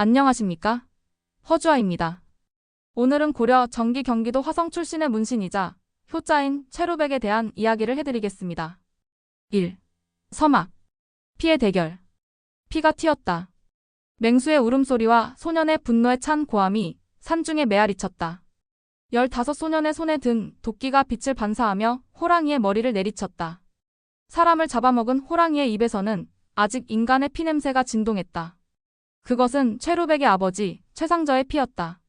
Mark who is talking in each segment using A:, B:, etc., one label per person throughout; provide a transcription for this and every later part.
A: 안녕하십니까? 허주아입니다. 오늘은 고려 정기 경기도 화성 출신의 문신이자 효자인 최루백에 대한 이야기를 해드리겠습니다. 1. 서막. 피의 대결. 피가 튀었다. 맹수의 울음소리와 소년의 분노에 찬 고함이 산중에 메아리쳤다. 15소년의 손에 든 도끼가 빛을 반사하며 호랑이의 머리를 내리쳤다. 사람을 잡아먹은 호랑이의 입에서는 아직 인간의 피냄새가 진동했다. 그것은 최루백의 아버지 최상저의 피였다.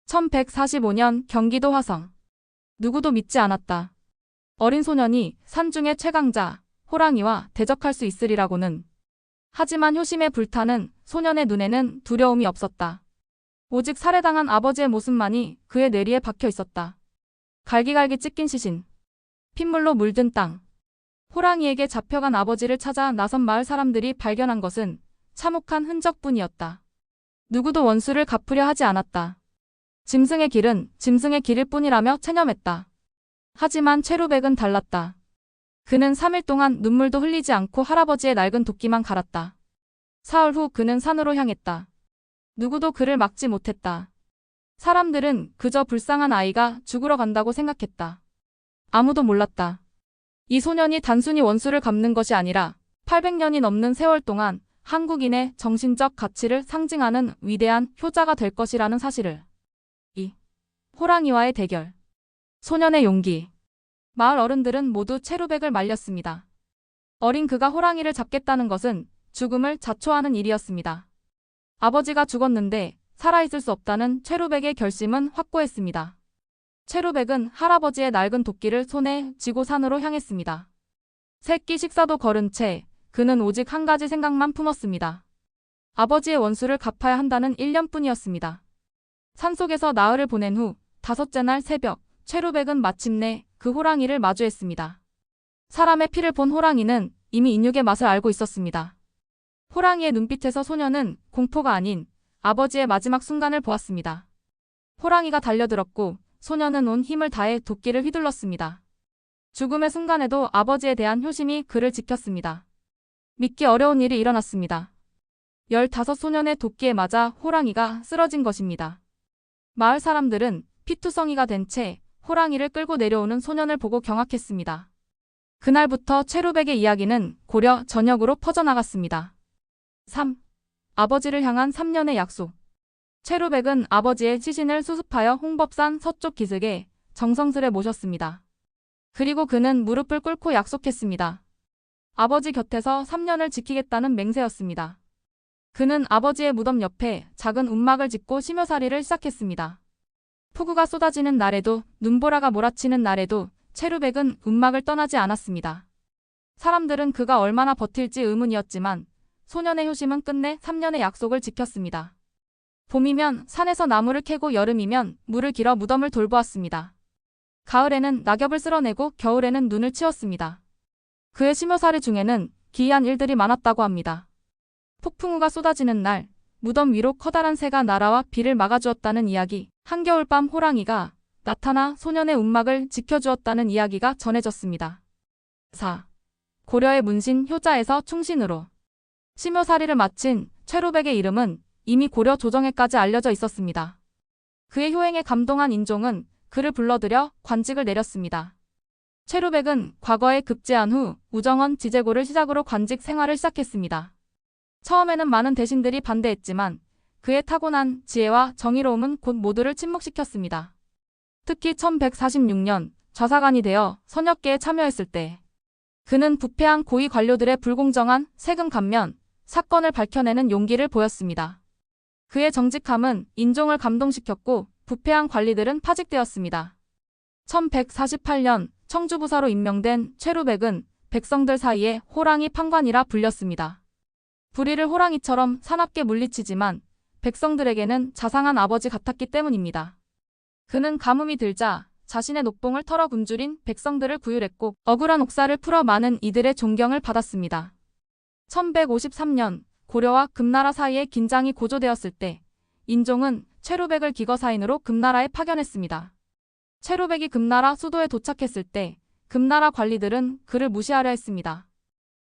A: 1145년 경기도 화성. 누구도 믿지 않았다. 어린 소년이 산중의 최강자 호랑이와 대적할 수 있으리라고는. 하지만 효심에 불타는 소년의 눈에는 두려움이 없었다. 오직 살해당한 아버지의 모습만이 그의 뇌리에 박혀 있었다. 갈기갈기 찢긴 시신. 핏물로 물든 땅. 호랑이에게 잡혀간 아버지를 찾아 나선 마을 사람들이 발견한 것은 참혹한 흔적뿐이었다. 누구도 원수를 갚으려 하지 않았다. 짐승의 길은 짐승의 길일 뿐이라며 체념했다. 하지만 최루백은 달랐다. 그는 3일 동안 눈물도 흘리지 않고 할아버지의 낡은 도끼만 갈았다. 사흘 후 그는 산으로 향했다. 누구도 그를 막지 못했다. 사람들은 그저 불쌍한 아이가 죽으러 간다고 생각했다. 아무도 몰랐다. 이 소년이 단순히 원수를 갚는 것이 아니라 800년이 넘는 세월 동안 한국인의 정신적 가치를 상징하는 위대한 효자가 될 것이라는 사실을. 2. 호랑이와의 대결. 소년의 용기. 마을 어른들은 모두 최루백을 말렸습니다. 어린 그가 호랑이를 잡겠다는 것은 죽음을 자초하는 일이었습니다. 아버지가 죽었는데 살아있을 수 없다는 최루백의 결심은 확고했습니다. 최루백은 할아버지의 낡은 도끼를 손에 쥐고 산으로 향했습니다. 새끼 식사도 거른 채 그는 오직 한 가지 생각만 품었습니다. 아버지의 원수를 갚아야 한다는 일념뿐이었습니다. 산속에서 나흘을 보낸 후 5째 날 새벽, 최루백은 마침내 그 호랑이를 마주했습니다. 사람의 피를 본 호랑이는 이미 인육의 맛을 알고 있었습니다. 호랑이의 눈빛에서 소년은 공포가 아닌 아버지의 마지막 순간을 보았습니다. 호랑이가 달려들었고 소년은 온 힘을 다해 도끼를 휘둘렀습니다. 죽음의 순간에도 아버지에 대한 효심이 그를 지켰습니다. 믿기 어려운 일이 일어났습니다. 15소년의 도끼에 맞아 호랑이가 쓰러진 것입니다. 마을 사람들은 피투성이가 된 채 호랑이를 끌고 내려오는 소년을 보고 경악했습니다. 그날부터 최루백의 이야기는 고려 전역으로 퍼져나갔습니다. 3. 아버지를 향한 3년의 약속. 최루백은 아버지의 시신을 수습하여 홍법산 서쪽 기슭에 정성스레 모셨습니다. 그리고 그는 무릎을 꿇고 약속했습니다. 아버지 곁에서 3년을 지키겠다는 맹세였습니다. 그는 아버지의 무덤 옆에 작은 움막을 짓고 심여살이를 시작했습니다. 폭우가 쏟아지는 날에도 눈보라가 몰아치는 날에도 최루백은 움막을 떠나지 않았습니다. 사람들은 그가 얼마나 버틸지 의문이었지만 소년의 효심은 끝내 3년의 약속을 지켰습니다. 봄이면 산에서 나무를 캐고 여름이면 물을 길어 무덤을 돌보았습니다. 가을에는 낙엽을 쓸어내고 겨울에는 눈을 치웠습니다. 그의 심여살이 중에는 기이한 일들이 많았다고 합니다. 폭풍우가 쏟아지는 날 무덤 위로 커다란 새가 날아와 비를 막아주었다는 이야기, 한겨울밤 호랑이가 나타나 소년의 움막을 지켜주었다는 이야기가 전해졌습니다. 4. 고려의 문신 효자에서 충신으로. 심여살이를 마친 최루백의 이름은 이미 고려 조정에까지 알려져 있었습니다. 그의 효행에 감동한 인종은 그를 불러들여 관직을 내렸습니다. 최루백은 과거에 급제한 후 우정원 지제고를 시작으로 관직 생활을 시작했습니다. 처음에는 많은 대신들이 반대했지만 그의 타고난 지혜와 정의로움은 곧 모두를 침묵시켰습니다. 특히 1146년 좌사관이 되어 선역계에 참여했을 때 그는 부패한 고위 관료들의 불공정한 세금 감면 사건을 밝혀내는 용기를 보였습니다. 그의 정직함은 인종을 감동시켰고 부패한 관리들은 파직되었습니다. 1148년 청주부사로 임명된 최루백은 백성들 사이에 호랑이 판관이라 불렸습니다. 불의를 호랑이처럼 사납게 물리치지만 백성들에게는 자상한 아버지 같았기 때문입니다. 그는 가뭄이 들자 자신의 녹봉을 털어 굶주린 백성들을 구휼했고 억울한 옥사를 풀어 많은 이들의 존경을 받았습니다. 1153년 고려와 금나라 사이에 긴장이 고조되었을 때 인종은 최루백을 기거사인으로 금나라에 파견했습니다. 최루백이 금나라 수도에 도착했을 때 금나라 관리들은 그를 무시하려 했습니다.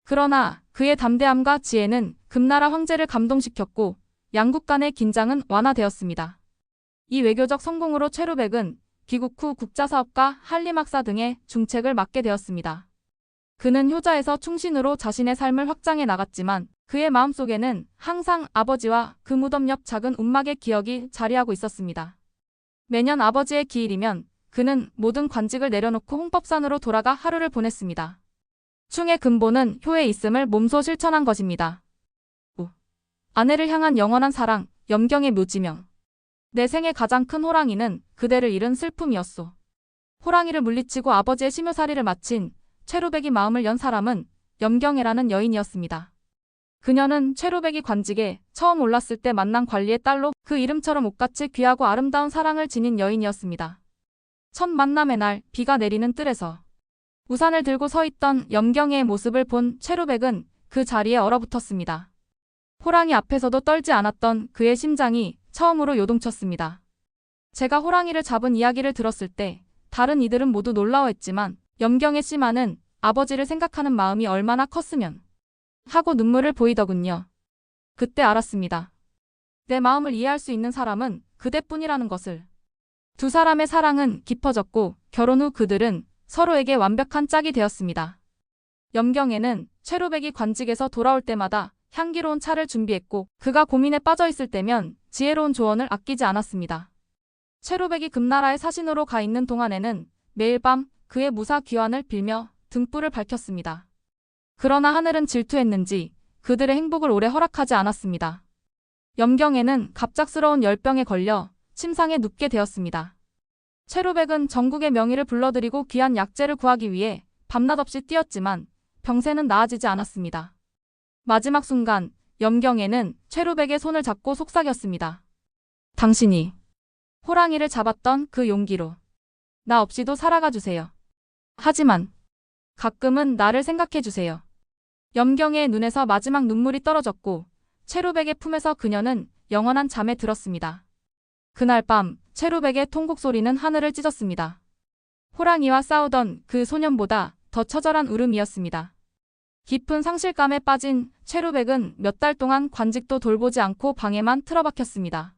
A: 그러나 그의 담대함과 지혜는 금나라 황제를 감동시켰고 양국 간의 긴장은 완화되었습니다. 이 외교적 성공으로 최루백은 귀국 후 국자사업과 한림학사 등의 중책을 맡게 되었습니다. 그는 효자에서 충신으로 자신의 삶을 확장해 나갔지만 그의 마음속에는 항상 아버지와 그 무덤 옆 작은 움막의 기억이 자리하고 있었습니다. 매년 아버지의 기일이면 그는 모든 관직을 내려놓고 홍법산으로 돌아가 하루를 보냈습니다. 충의 근본은 효에 있음을 몸소 실천한 것입니다. 아내를 향한 영원한 사랑, 염경의 묘지명. 내 생의 가장 큰 호랑이는 그대를 잃은 슬픔이었소. 호랑이를 물리치고 아버지의 심효살이를 마친 최루백이 마음을 연 사람은 염경애라는 여인이었습니다. 그녀는 최루백이 관직에 처음 올랐을 때 만난 관리의 딸로 그 이름처럼 옷같이 귀하고 아름다운 사랑을 지닌 여인이었습니다. 첫 만남의 날 비가 내리는 뜰에서 우산을 들고 서 있던 염경애의 모습을 본 최루백은 그 자리에 얼어붙었습니다. 호랑이 앞에서도 떨지 않았던 그의 심장이 처음으로 요동쳤습니다. 제가 호랑이를 잡은 이야기를 들었을 때 다른 이들은 모두 놀라워했지만 염경애 씨만은 아버지를 생각하는 마음이 얼마나 컸으면 하고 눈물을 보이더군요. 그때 알았습니다. 내 마음을 이해할 수 있는 사람은 그대뿐이라는 것을. 두 사람의 사랑은 깊어졌고 결혼 후 그들은 서로에게 완벽한 짝이 되었습니다. 염경애는 최루백이 관직에서 돌아올 때마다 향기로운 차를 준비했고 그가 고민에 빠져 있을 때면 지혜로운 조언을 아끼지 않았습니다. 최루백이 금나라의 사신으로 가 있는 동안에는 매일 밤 그의 무사 귀환을 빌며 등불을 밝혔습니다. 그러나 하늘은 질투했는지 그들의 행복을 오래 허락하지 않았습니다. 염경애는 갑작스러운 열병에 걸려 침상에 눕게 되었습니다. 최루백은 전국의 명의를 불러들이고 귀한 약재를 구하기 위해 밤낮 없이 뛰었지만 병세는 나아지지 않았습니다. 마지막 순간 염경애는 최루백의 손을 잡고 속삭였습니다. 당신이 호랑이를 잡았던 그 용기로 나 없이도 살아가 주세요. 하지만 가끔은 나를 생각해 주세요. 염경애의 눈에서 마지막 눈물이 떨어졌고 최루백의 품에서 그녀는 영원한 잠에 들었습니다. 그날 밤 최루백의 통곡 소리는 하늘을 찢었습니다. 호랑이와 싸우던 그 소년보다 더 처절한 울음이었습니다. 깊은 상실감에 빠진 최루백은 몇 달 동안 관직도 돌보지 않고 방에만 틀어박혔습니다.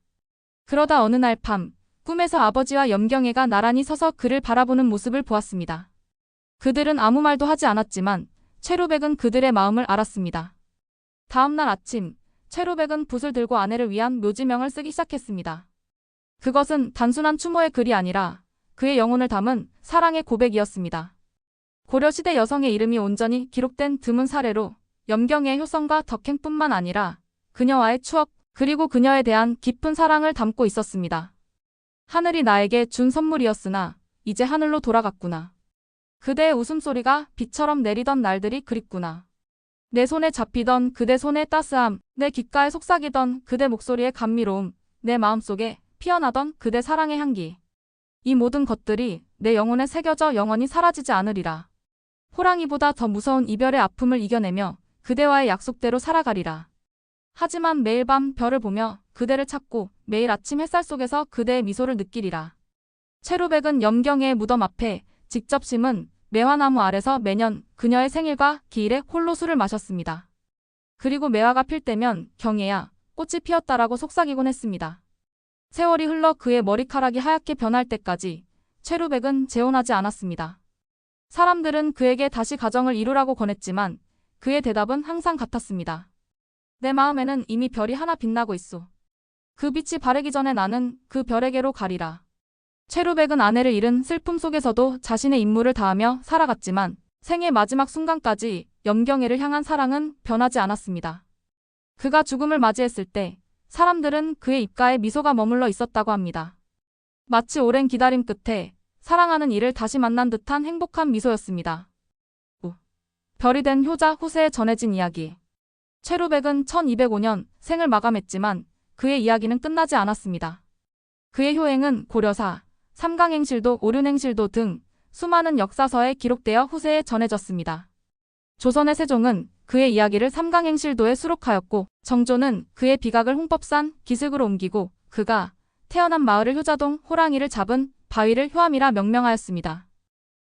A: 그러다 어느 날 밤 꿈에서 아버지와 염경애가 나란히 서서 그를 바라보는 모습을 보았습니다. 그들은 아무 말도 하지 않았지만 최루백은 그들의 마음을 알았습니다. 다음 날 아침 최루백은 붓을 들고 아내를 위한 묘지명을 쓰기 시작했습니다. 그것은 단순한 추모의 글이 아니라 그의 영혼을 담은 사랑의 고백이었습니다. 고려시대 여성의 이름이 온전히 기록된 드문 사례로 염경애의 효성과 덕행뿐만 아니라 그녀와의 추억 그리고 그녀에 대한 깊은 사랑을 담고 있었습니다. 하늘이 나에게 준 선물이었으나 이제 하늘로 돌아갔구나. 그대의 웃음소리가 비처럼 내리던 날들이 그립구나. 내 손에 잡히던 그대 손의 따스함, 내 귓가에 속삭이던 그대 목소리의 감미로움, 내 마음속에 피어나던 그대 사랑의 향기. 이 모든 것들이 내 영혼에 새겨져 영원히 사라지지 않으리라. 호랑이보다 더 무서운 이별의 아픔을 이겨내며 그대와의 약속대로 살아가리라. 하지만 매일 밤 별을 보며 그대를 찾고 매일 아침 햇살 속에서 그대의 미소를 느끼리라. 최루백은 염경애의 무덤 앞에 직접 심은 매화나무 아래서 매년 그녀의 생일과 기일에 홀로 술을 마셨습니다. 그리고 매화가 필 때면 경애야, 꽃이 피었다라고 속삭이곤 했습니다. 세월이 흘러 그의 머리카락이 하얗게 변할 때까지 최루백은 재혼하지 않았습니다. 사람들은 그에게 다시 가정을 이루라고 권했지만 그의 대답은 항상 같았습니다. 내 마음에는 이미 별이 하나 빛나고 있소. 그 빛이 바래기 전에 나는 그 별에게로 가리라. 최루백은 아내를 잃은 슬픔 속에서도 자신의 임무를 다하며 살아갔지만 생의 마지막 순간까지 염경애를 향한 사랑은 변하지 않았습니다. 그가 죽음을 맞이했을 때 사람들은 그의 입가에 미소가 머물러 있었다고 합니다. 마치 오랜 기다림 끝에 사랑하는 이를 다시 만난 듯한 행복한 미소였습니다. 별이 된 효자 후세에 전해진 이야기. 최루백은 1205년 생을 마감했지만 그의 이야기는 끝나지 않았습니다. 그의 효행은 고려사, 삼강행실도 오륜행실도 등 수많은 역사서에 기록되어 후세에 전해졌습니다. 조선의 세종은 그의 이야기를 삼강행실도에 수록하였고 정조는 그의 비각을 홍법산 기슭으로 옮기고 그가 태어난 마을을 효자동 호랑이를 잡은 바위를 효암이라 명명하였습니다.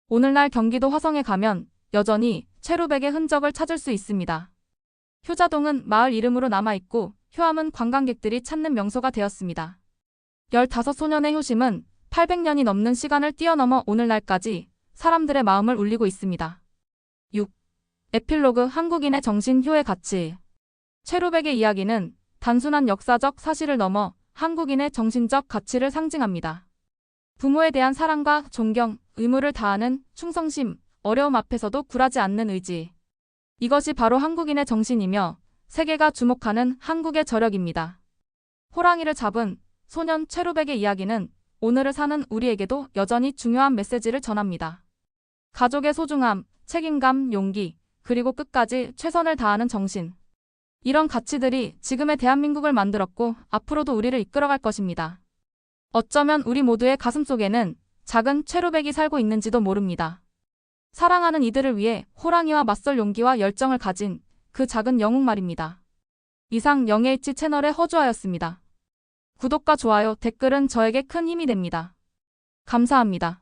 A: 오늘날 경기도 화성에 가면 여전히 최루백의 흔적을 찾을 수 있습니다. 효자동은 마을 이름으로 남아있고 효암은 관광객들이 찾는 명소가 되었습니다. 15소년의 효심은 800년이 넘는 시간을 뛰어넘어 오늘날까지 사람들의 마음을 울리고 있습니다. 6. 에필로그 한국인의 정신 효의 가치. 최루백의 이야기는 단순한 역사적 사실을 넘어 한국인의 정신적 가치를 상징합니다. 부모에 대한 사랑과 존경, 의무를 다하는 충성심, 어려움 앞에서도 굴하지 않는 의지. 이것이 바로 한국인의 정신이며 세계가 주목하는 한국의 저력입니다. 호랑이를 잡은 소년 최루백의 이야기는 오늘을 사는 우리에게도 여전히 중요한 메시지를 전합니다. 가족의 소중함, 책임감, 용기, 그리고 끝까지 최선을 다하는 정신. 이런 가치들이 지금의 대한민국을 만들었고 앞으로도 우리를 이끌어갈 것입니다. 어쩌면 우리 모두의 가슴속에는 작은 최루백이 살고 있는지도 모릅니다. 사랑하는 이들을 위해 호랑이와 맞설 용기와 열정을 가진 그 작은 영웅 말입니다. 이상 영예일치 채널의 허주아였습니다. 구독과 좋아요, 댓글은 저에게 큰 힘이 됩니다. 감사합니다.